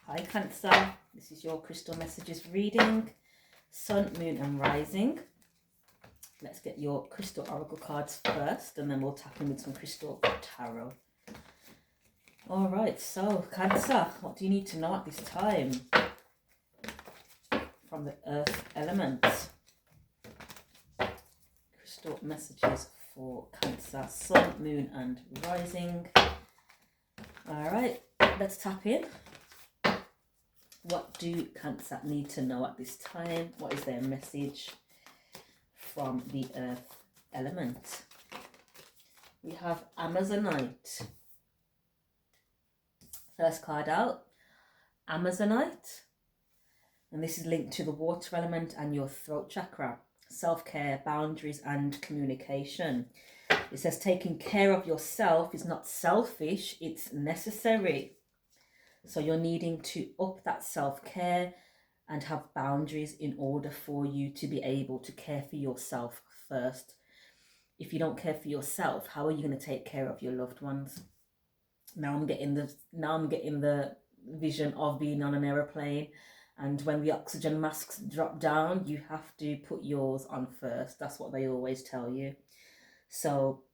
Hi Cancer, this is your crystal messages reading, Sun, Moon and Rising. Let's get your crystal oracle cards first and then we'll tap in with some crystal tarot. Alright, so Cancer, what do you need to know at this time from the earth element? Crystal messages for Cancer, Sun, Moon and Rising. Alright, let's tap in. What do Cancer need to know at this time? What is their message from the earth element? We have Amazonite. First card out, Amazonite. And this is linked to the water element and your throat chakra. Self-care, boundaries and communication. It says taking care of yourself is not selfish, it's necessary. So you're needing to up that self-care and have boundaries in order for you to be able to care for yourself first. If you don't care for yourself, how are you going to take care of your loved ones? Now I'm getting the vision of being on an aeroplane, and when the oxygen masks drop down, you have to put yours on first. That's what they always tell you. So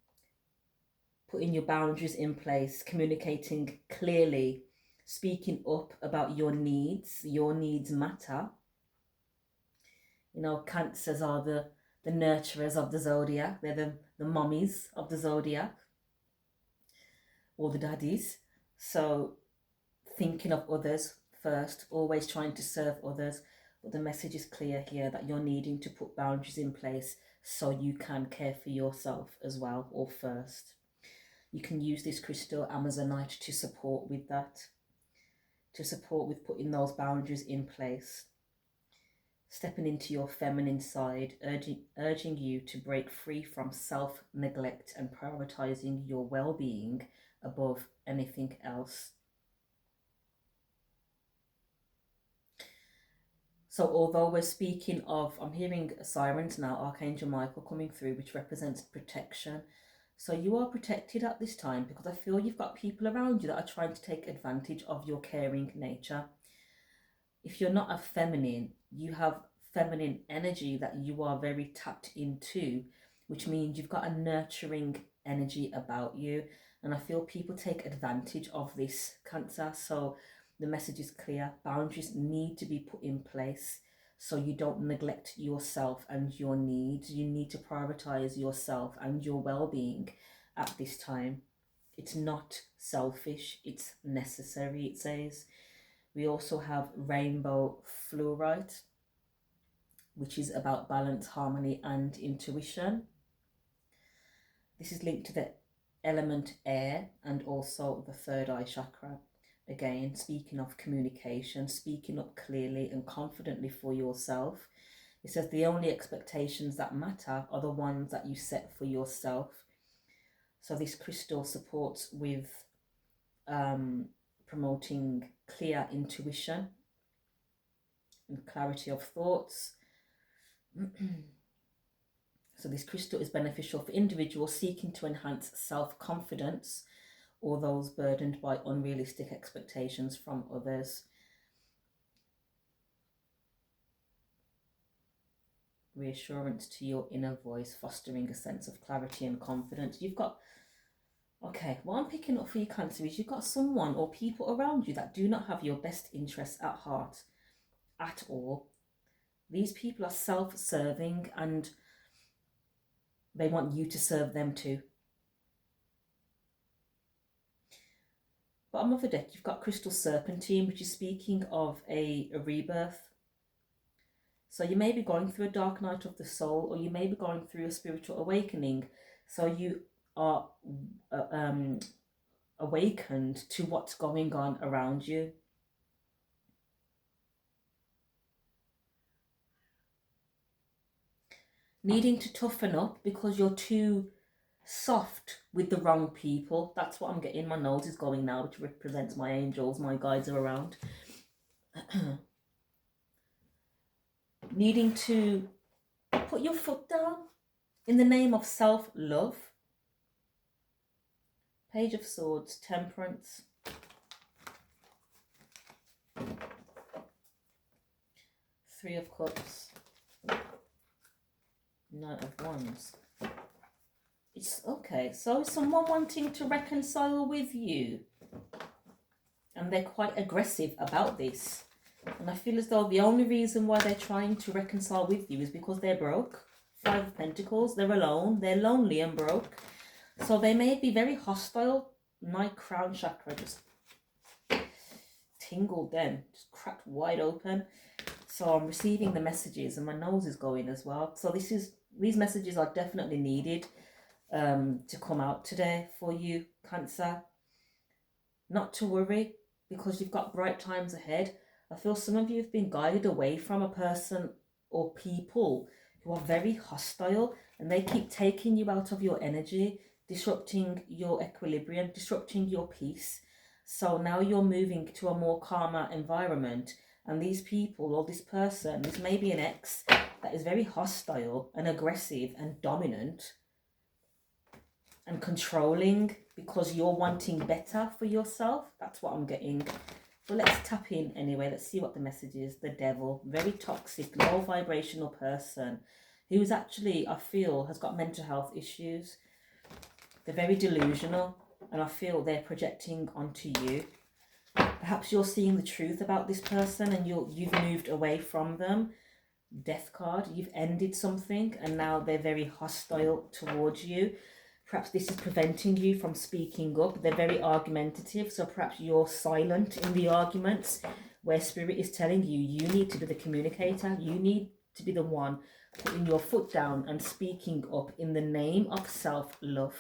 putting your boundaries in place, communicating clearly, speaking up about your needs matter. You know, Cancers are the nurturers of the zodiac. They're the mummies of the zodiac, or the daddies. So thinking of others first, always trying to serve others. But the message is clear here that you're needing to put boundaries in place so you can care for yourself as well, or first. You can use this crystal Amazonite to support with that, to support with putting those boundaries in place, stepping into your feminine side, urging you to break free from self-neglect and prioritizing your well-being above anything else. So although we're speaking of, I'm hearing sirens now, Archangel Michael coming through, which represents protection. So you are protected at this time, because I feel you've got people around you that are trying to take advantage of your caring nature. If you're not a feminine, you have feminine energy that you are very tapped into, which means you've got a nurturing energy about you. And I feel people take advantage of this, Cancer. So the message is clear. Boundaries need to be put in place so you don't neglect yourself and your needs. You need to prioritize yourself and your well-being at this time. It's not selfish, it's necessary, it says. We also have rainbow fluorite, which is about balance, harmony and intuition. This is linked to the element air and also the third eye chakra. Again, speaking of communication, speaking up clearly and confidently for yourself. It says the only expectations that matter are the ones that you set for yourself. So this crystal supports with promoting clear intuition and clarity of thoughts. So this crystal is beneficial for individuals seeking to enhance self-confidence or those burdened by unrealistic expectations from others. Reassurance to your inner voice, fostering a sense of clarity and confidence. You've got, okay, what I'm picking up for you, Cancer, is you've got someone or people around you that do not have your best interests at heart at all. These people are self-serving and they want you to serve them too. Bottom of the deck, you've got Crystal Serpentine, which is speaking of a rebirth. So you may be going through a dark night of the soul, or you may be going through a spiritual awakening. So you are awakened to what's going on around you. Needing to toughen up because you're too soft with the wrong people. That's what I'm getting. My nose is going now, which represents my angels. My guides are around. Needing to put your foot down in the name of self-love. Page of Swords, Temperance. Three of Cups. Knight of Wands. It's okay. So is someone wanting to reconcile with you? And they're quite aggressive about this. And I feel as though the only reason why they're trying to reconcile with you is because they're broke. Five of Pentacles. They're alone. They're lonely and broke. So they may be very hostile. My crown chakra just tingled then. Just cracked wide open. So I'm receiving the messages and my nose is going as well. So these messages are definitely needed to come out today for you, Cancer. Not to worry, because you've got bright times ahead. I feel some of you have been guided away from a person or people who are very hostile, and they keep taking you out of your energy, disrupting your equilibrium, disrupting your peace. So now you're moving to a more calmer environment, and these people or this person, this may be an ex that is very hostile and aggressive and dominant and controlling because you're wanting better for yourself. That's what I'm getting. Well, let's tap in anyway. Let's see what the message is. The Devil. Very toxic, low vibrational person who's actually, I feel, has got mental health issues. They're very delusional, and I feel they're projecting onto you. Perhaps you're seeing the truth about this person and you've moved away from them. Death card. You've ended something and now they're very hostile towards you. Perhaps this is preventing you from speaking up. They're very argumentative, so perhaps you're silent in the arguments where Spirit is telling you, you need to be the communicator. You need to be the one putting your foot down and speaking up in the name of self-love.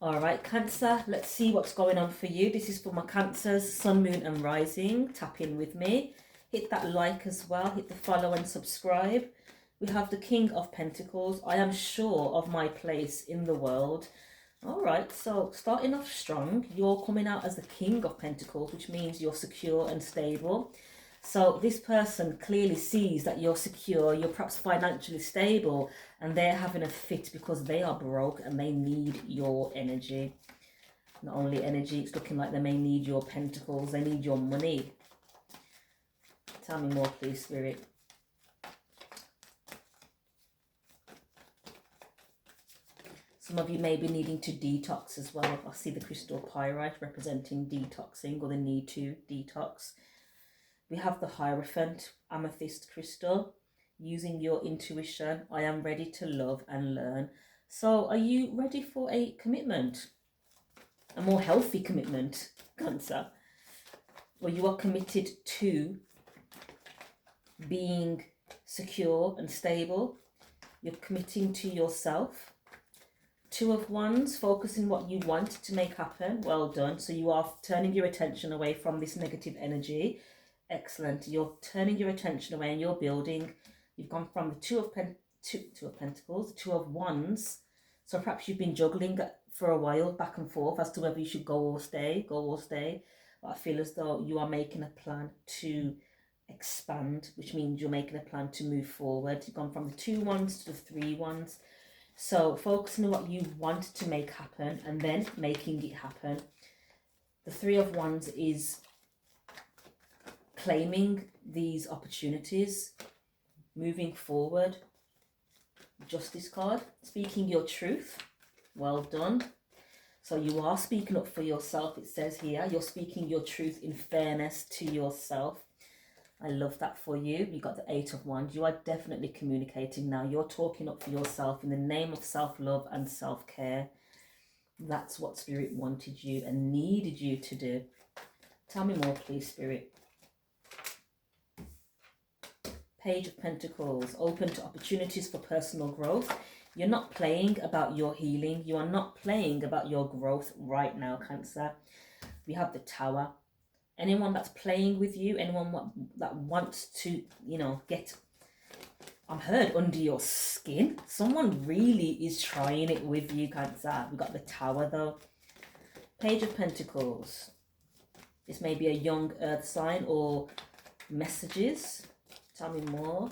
All right, Cancer, let's see what's going on for you. This is for my Cancers, Sun, Moon and Rising. Tap in with me. Hit that like as well. Hit the follow and subscribe. We have the King of Pentacles. I am sure of my place in the world. All right, so starting off strong, you're coming out as the King of Pentacles, which means you're secure and stable. So this person clearly sees that you're secure, you're perhaps financially stable, and they're having a fit because they are broke and they need your energy. Not only energy, it's looking like they may need your pentacles, they need your money. Tell me more, please, Spirit. Some of you may be needing to detox as well. I see the crystal pyrite representing detoxing or the need to detox. We have the Hierophant, amethyst crystal, using your intuition. I am ready to love and learn. So are you ready for a commitment? A more healthy commitment, Cancer? Or you are committed to being secure and stable. You're committing to yourself. Two of Wands, focusing what you want to make happen. Well done. So you are turning your attention away from this negative energy. Excellent. You're turning your attention away and you're building. You've gone from the Two of Pentacles, Two of Wands. So perhaps you've been juggling for a while, back and forth, as to whether you should go or stay. But I feel as though you are making a plan to expand, which means you're making a plan to move forward. You've gone from the Two Wands to the Three Wands. So focusing on what you want to make happen and then making it happen. The Three of Wands is claiming these opportunities, moving forward. Justice card, speaking your truth. Well done. So you are speaking up for yourself, it says here. You're speaking your truth in fairness to yourself. I love that for you. You got the Eight of Wands. You are definitely communicating now. You're talking up for yourself in the name of self-love and self-care. That's what Spirit wanted you and needed you to do. Tell me more, please, Spirit. Page of Pentacles. Open to opportunities for personal growth. You're not playing about your healing. You are not playing about your growth right now, Cancer. We have the Tower. Anyone that's playing with you, anyone that wants to, get, I'm heard, under your skin. Someone really is trying it with you, Cancer. We got the Tower, though. Page of Pentacles. This may be a young earth sign or messages. Tell me more.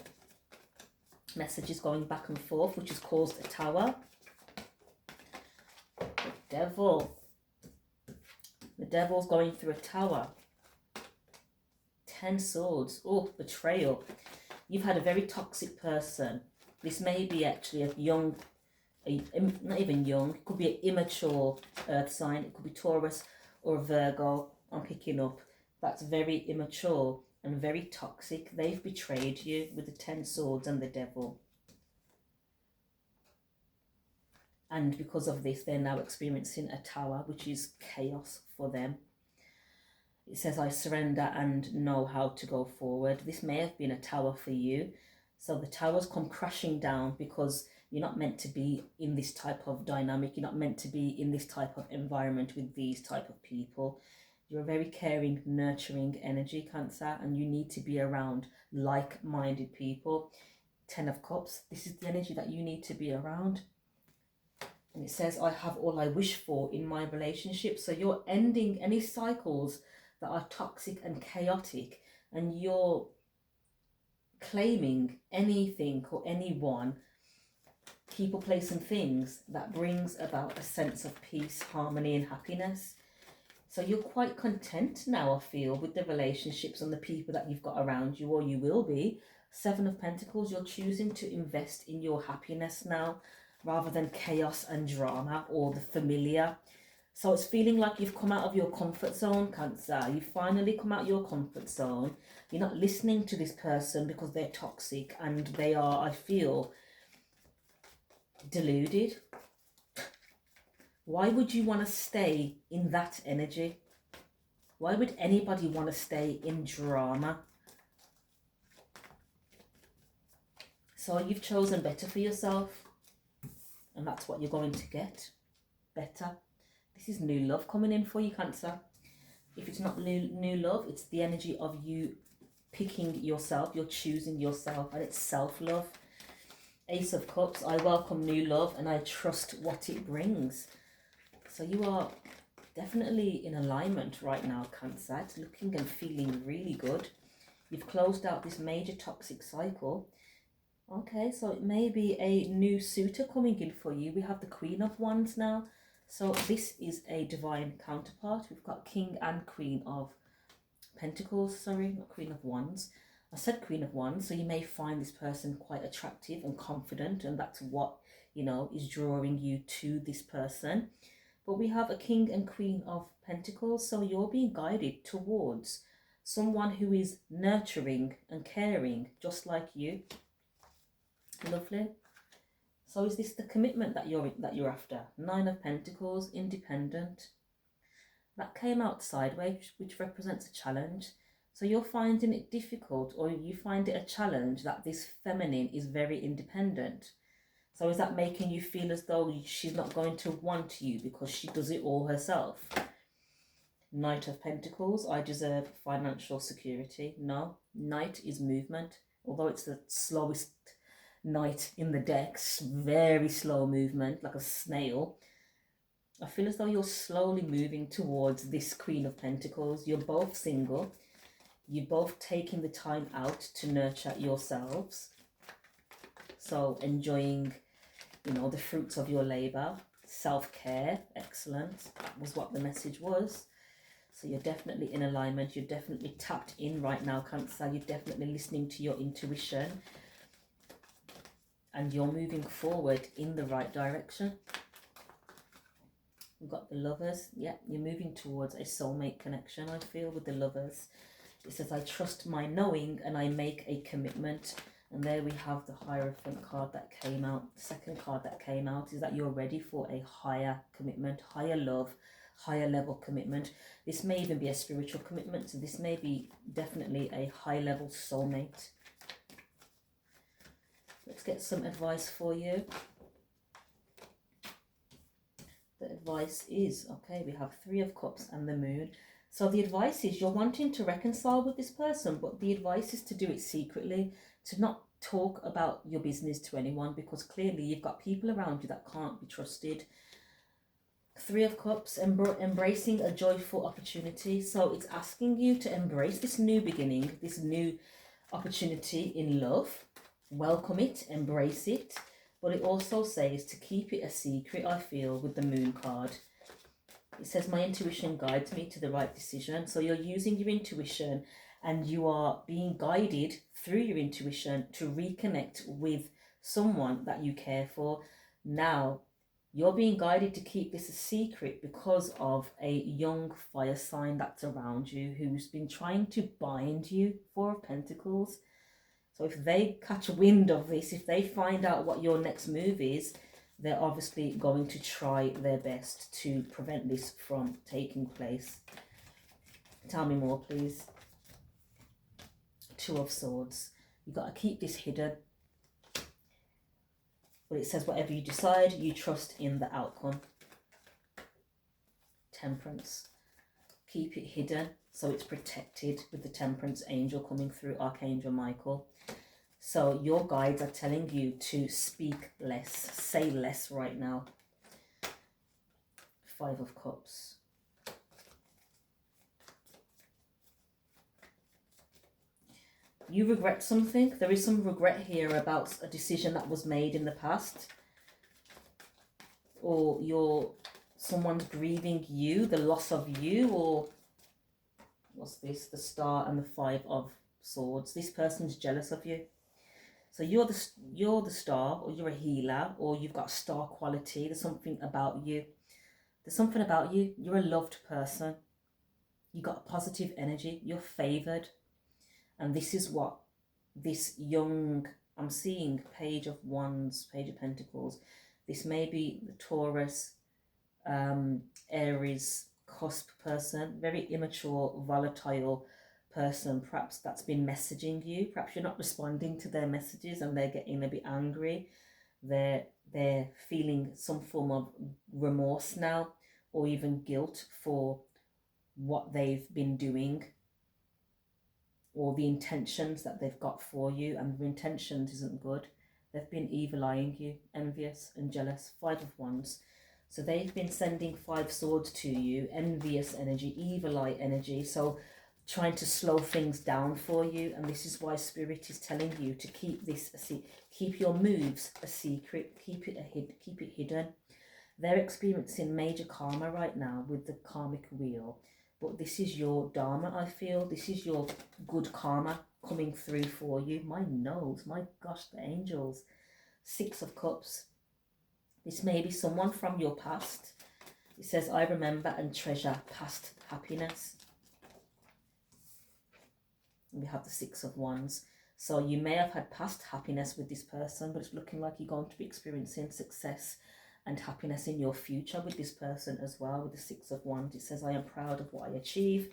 Messages going back and forth, which has caused a Tower. The Devil. The Devil's going through a Tower. 10 swords. Oh, betrayal. You've had a very toxic person. This may be actually a young, not even young, it could be an immature earth sign. It could be Taurus or Virgo. I'm picking up. That's very immature and very toxic. They've betrayed you with the 10 swords and the devil. And because of this, they're now experiencing a tower, which is chaos for them. It says, I surrender and know how to go forward. This may have been a tower for you. So the towers come crashing down because you're not meant to be in this type of dynamic. You're not meant to be in this type of environment with these type of people. You're a very caring, nurturing energy, Cancer, and you need to be around like-minded people. 10 of Cups, this is the energy that you need to be around. And it says, I have all I wish for in my relationship. So you're ending any cycles that are toxic and chaotic, and you're claiming anything or anyone, people, place and things that brings about a sense of peace, harmony and happiness. So you're quite content now, I feel, with the relationships and the people that you've got around you, or you will be. 7 of Pentacles, you're choosing to invest in your happiness now, rather than chaos and drama or the familiar. So it's feeling like you've come out of your comfort zone, Cancer. You've finally come out of your comfort zone. You're not listening to this person because they're toxic and they are, I feel, deluded. Why would you want to stay in that energy? Why would anybody want to stay in drama? So you've chosen better for yourself. And that's what you're going to get. Better. This is new love coming in for you, Cancer. If it's not new love, it's the energy of you picking yourself. You're choosing yourself, and it's self-love. Ace of Cups, I welcome new love and I trust what it brings. So you are definitely in alignment right now, Cancer. It's looking and feeling really good. You've closed out this major toxic cycle. Okay, so it may be a new suitor coming in for you. We have the Queen of Wands now. So this is a divine counterpart. We've got King and Queen of Pentacles. Sorry, not Queen of Wands. I said Queen of Wands. So you may find this person quite attractive and confident. And that's what, you know, is drawing you to this person. But we have a King and Queen of Pentacles. So you're being guided towards someone who is nurturing and caring, just like you. Lovely. So is this the commitment that you're after? 9 of Pentacles, independent. That came out sideways, which represents a challenge. So you're finding it difficult, or you find it a challenge that this feminine is very independent. So is that making you feel as though she's not going to want you because she does it all herself? Knight of Pentacles, I deserve financial security. No, Knight is movement. Although it's the slowest Knight in the decks, very slow movement, like a snail. I feel as though you're slowly moving towards this Queen of Pentacles. You're both single. You're both taking the time out to nurture yourselves. So enjoying, you know, the fruits of your labor. Self-care, excellent. That was what the message was. So you're definitely in alignment. You're definitely tapped in right now, Cancer. You're definitely listening to your intuition. And you're moving forward in the right direction. We've got the Lovers. Yeah, you're moving towards a soulmate connection, I feel, with the Lovers. It says, I trust my knowing and I make a commitment. And there we have the Hierophant card that came out. The second card that came out is that you're ready for a higher commitment, higher love, higher level commitment. This may even be a spiritual commitment. So this may be definitely a high level soulmate. Let's get some advice for you. The advice is, okay, we have 3 of Cups and the Moon. So the advice is you're wanting to reconcile with this person, but the advice is to do it secretly, to not talk about your business to anyone, because clearly you've got people around you that can't be trusted. 3 of Cups, embracing a joyful opportunity. So it's asking you to embrace this new beginning, this new opportunity in love. Welcome it, embrace it. But it also says to keep it a secret, I feel, with the Moon card. It says, my intuition guides me to the right decision. So you're using your intuition and you are being guided through your intuition to reconnect with someone that you care for. Now, you're being guided to keep this a secret because of a young fire sign that's around you who's been trying to bind you, Four of Pentacles. So if they catch wind of this, if they find out what your next move is, they're obviously going to try their best to prevent this from taking place. Tell me more, please. Two of Swords. You've got to keep this hidden. But it says whatever you decide, you trust in the outcome. Temperance. Keep it hidden so it's protected, with the Temperance angel coming through, Archangel Michael. So your guides are telling you to speak less, say less right now. Five of Cups. You regret something. There is some regret here about a decision that was made in the past. Or someone's grieving you, the loss of you, or what's this? The Star and the Five of Swords. This person's jealous of you. So you're the star, or you're a healer, or you've got star quality. There's something about you. There's something about you. You're a loved person. You got positive energy. You're favored. And this is what this young, I'm seeing Page of Wands, Page of Pentacles. This may be the Taurus, Aries, cusp person, very immature, volatile person, perhaps that's been messaging you. Perhaps you're not responding to their messages and they're getting a bit angry. They're feeling some form of remorse now, or even guilt for what they've been doing, or the intentions that they've got for you, and the intentions isn't good. They've been evil eyeing you, envious and jealous. Five of Wands. So they've been sending five swords to you, envious energy, evil eye energy. So trying to slow things down for you. And this is why Spirit is telling you to keep this keep your moves a secret, keep it hidden. They're experiencing major karma right now with the karmic wheel. But this is your dharma, I feel. This is your good karma coming through for you. My nose, my gosh, the angels. Six of Cups. This may be someone from your past. It says, I remember and treasure past happiness. We have the Six of Wands. So you may have had past happiness with this person, but it's looking like you're going to be experiencing success and happiness in your future with this person as well. With the Six of Wands, it says, I am proud of what I achieve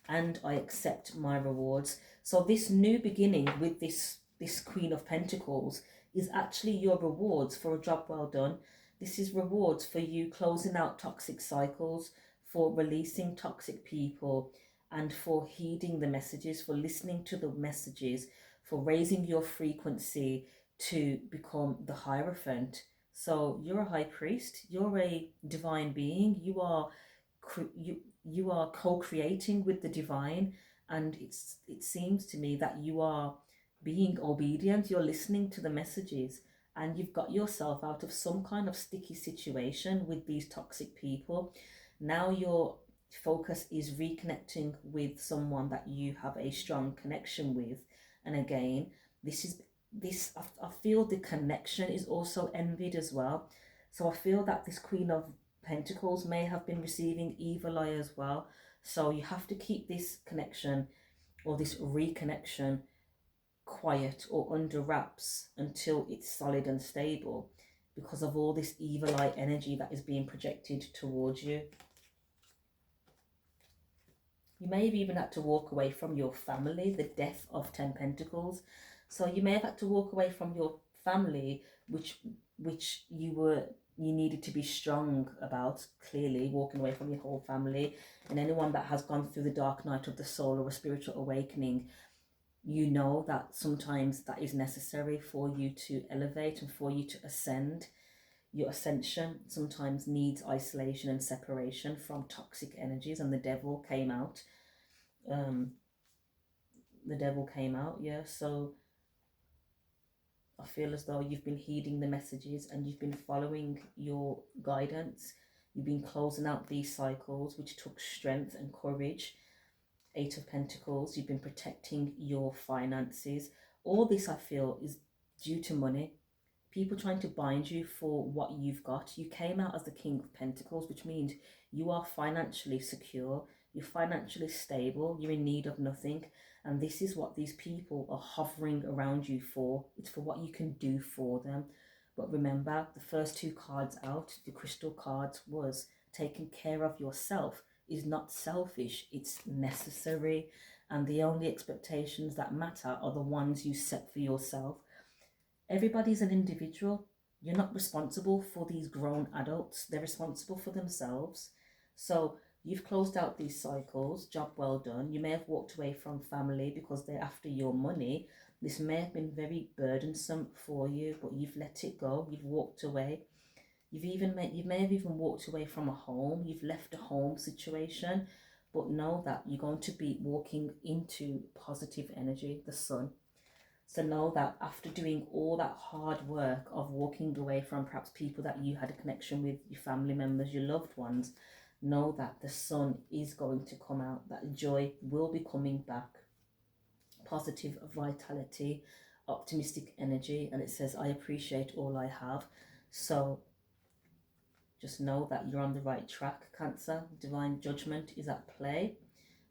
and I accept my rewards. So this new beginning with this Queen of Pentacles is actually your rewards for a job well done. This is rewards for you closing out toxic cycles, for releasing toxic people, and for heeding the messages, for listening to the messages, for raising your frequency to become the Hierophant. So you're a high priest, you're a divine being, you are co-creating with the divine, and it seems to me that you are being obedient, you're listening to the messages, and you've got yourself out of some kind of sticky situation with these toxic people. Now your focus is reconnecting with someone that you have a strong connection with. And again, I feel the connection is also envied as well. So I feel that this Queen of Pentacles may have been receiving evil eye as well. So you have to keep this connection or this reconnection quiet or under wraps until it's solid and stable, because of all this evil eye energy that is being projected towards you. You may have even had to walk away from your family, the Death of 10 Pentacles. So you may have had to walk away from your family, which you needed to be strong about, clearly, walking away from your whole family. And anyone that has gone through the dark night of the soul or a spiritual awakening, you know that sometimes that is necessary for you to elevate and for you to ascend. Your ascension sometimes needs isolation and separation from toxic energies, and the devil came out. Yeah. So I feel as though you've been heeding the messages and you've been following your guidance. You've been closing out these cycles, which took strength and courage. Eight of Pentacles, you've been protecting your finances. All this, I feel, is due to money. People trying to bind you for what you've got. You came out as the King of Pentacles, which means you are financially secure, you're financially stable, you're in need of nothing. And this is what these people are hovering around you for. It's for what you can do for them. But remember, the first two cards out, the crystal cards, was taking care of yourself is not selfish, it's necessary. And the only expectations that matter are the ones you set for yourself. Everybody's an individual. You're not responsible for these grown adults. They're responsible for themselves. So you've closed out these cycles. Job well done. You may have walked away from family because they're after your money. This may have been very burdensome for you, but you've let it go. You've walked away. You may have even walked away from a home. You've left a home situation, but know that you're going to be walking into positive energy, the sun. So know that after doing all that hard work of walking away from perhaps people that you had a connection with, your family members, your loved ones, know that the sun is going to come out, that joy will be coming back, positive vitality, optimistic energy. And it says, I appreciate all I have. So just know that you're on the right track, Cancer. Divine judgment is at play.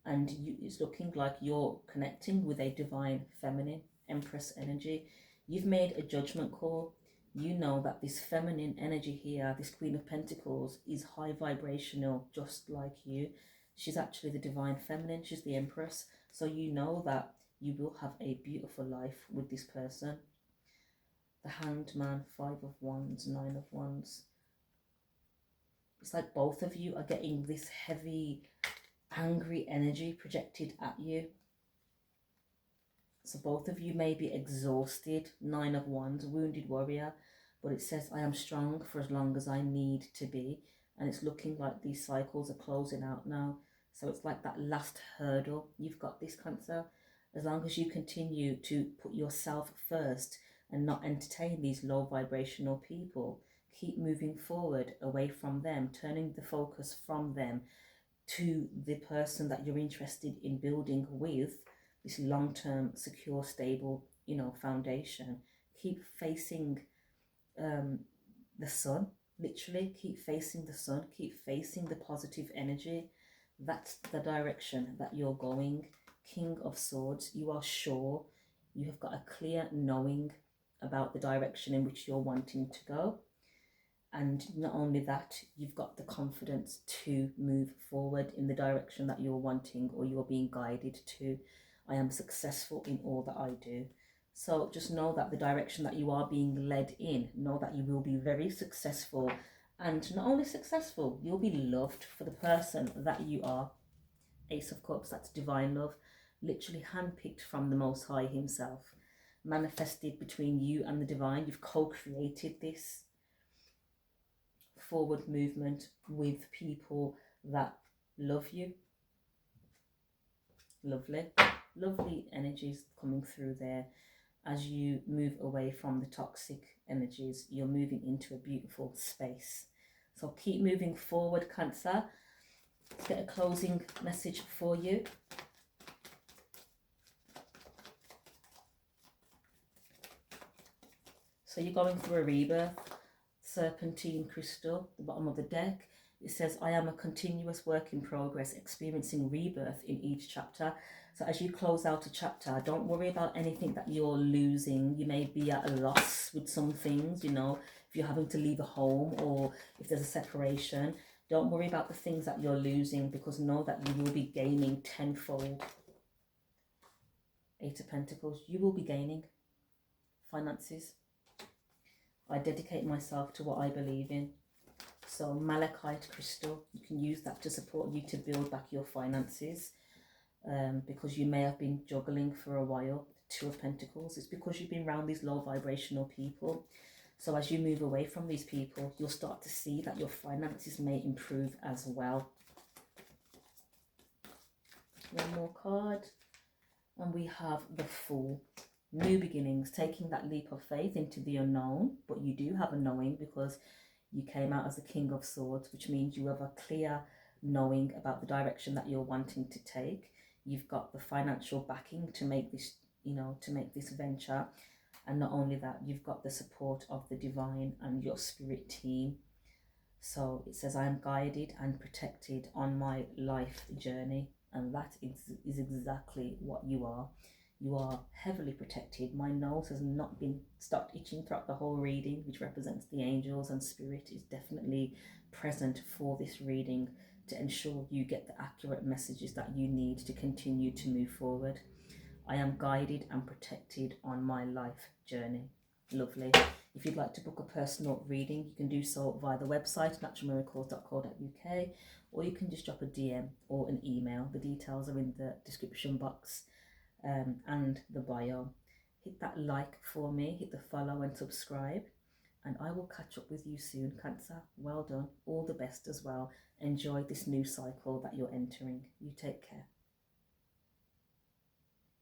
And it's looking like you're connecting with a divine feminine Empress energy. You've made a judgment call. You know that this feminine energy here, this Queen of Pentacles, is high vibrational, just like you. She's actually the divine feminine. She's the Empress. So you know that you will have a beautiful life with this person. The Hanged Man, 5 of Wands, 9 of Wands. It's like both of you are getting this heavy, angry energy projected at you. So both of you may be exhausted. 9 of Wands, wounded warrior. But it says, I am strong for as long as I need to be. And it's looking like these cycles are closing out now. So it's like that last hurdle. You've got this, Cancer. As long as you continue to put yourself first and not entertain these low vibrational people, keep moving forward away from them, turning the focus from them to the person that you're interested in building with, this long-term, secure, stable, foundation. Keep facing the sun, literally. Keep facing the sun, keep facing the positive energy. That's the direction that you're going. King of Swords, you are sure. You have got a clear knowing about the direction in which you're wanting to go. And not only that, you've got the confidence to move forward in the direction that you're wanting or you're being guided to. I am successful in all that I do. So just know that the direction that you are being led in, know that you will be very successful. And not only successful, you'll be loved for the person that you are. Ace of Cups, that's divine love. Literally handpicked from the Most High himself. Manifested between you and the divine. You've co-created this forward movement with people that love you. Lovely energies coming through there. As you move away from the toxic energies, you're moving into a beautiful space. So keep moving forward, Cancer. Let's get a closing message for you. So you're going through a rebirth. Serpentine crystal, the bottom of the deck. It says, I am a continuous work in progress, experiencing rebirth in each chapter. So as you close out a chapter, don't worry about anything that you're losing. You may be at a loss with some things, if you're having to leave a home or if there's a separation. Don't worry about the things that you're losing, because know that you will be gaining tenfold. 8 of Pentacles, you will be gaining finances. I dedicate myself to what I believe in. So malachite crystal, you can use that to support you to build back your finances, because you may have been juggling for a while. 2 of Pentacles, it's because you've been around these low vibrational people. So as you move away from these people, you'll start to see that your finances may improve as well. One more card, and we have the Fool. New beginnings, taking that leap of faith into the unknown. But you do have a knowing, because you came out as the King of Swords, which means you have a clear knowing about the direction that you're wanting to take. You've got the financial backing to make this, to make this venture. And not only that, you've got the support of the divine and your spirit team. So it says, I am guided and protected on my life journey. And that is exactly what you are. You are heavily protected. My nose has not been stopped itching throughout the whole reading, which represents the angels, and spirit is definitely present for this reading to ensure you get the accurate messages that you need to continue to move forward. I am guided and protected on my life journey. Lovely. If you'd like to book a personal reading, you can do so via the website naturalmiracles.co.uk, or you can just drop a DM or an email. The details are in the description box and the bio. Hit that like for me, hit the follow and subscribe, and I will catch up with you soon, Cancer. Well done. All the best as well. Enjoy this new cycle that you're entering. You take care.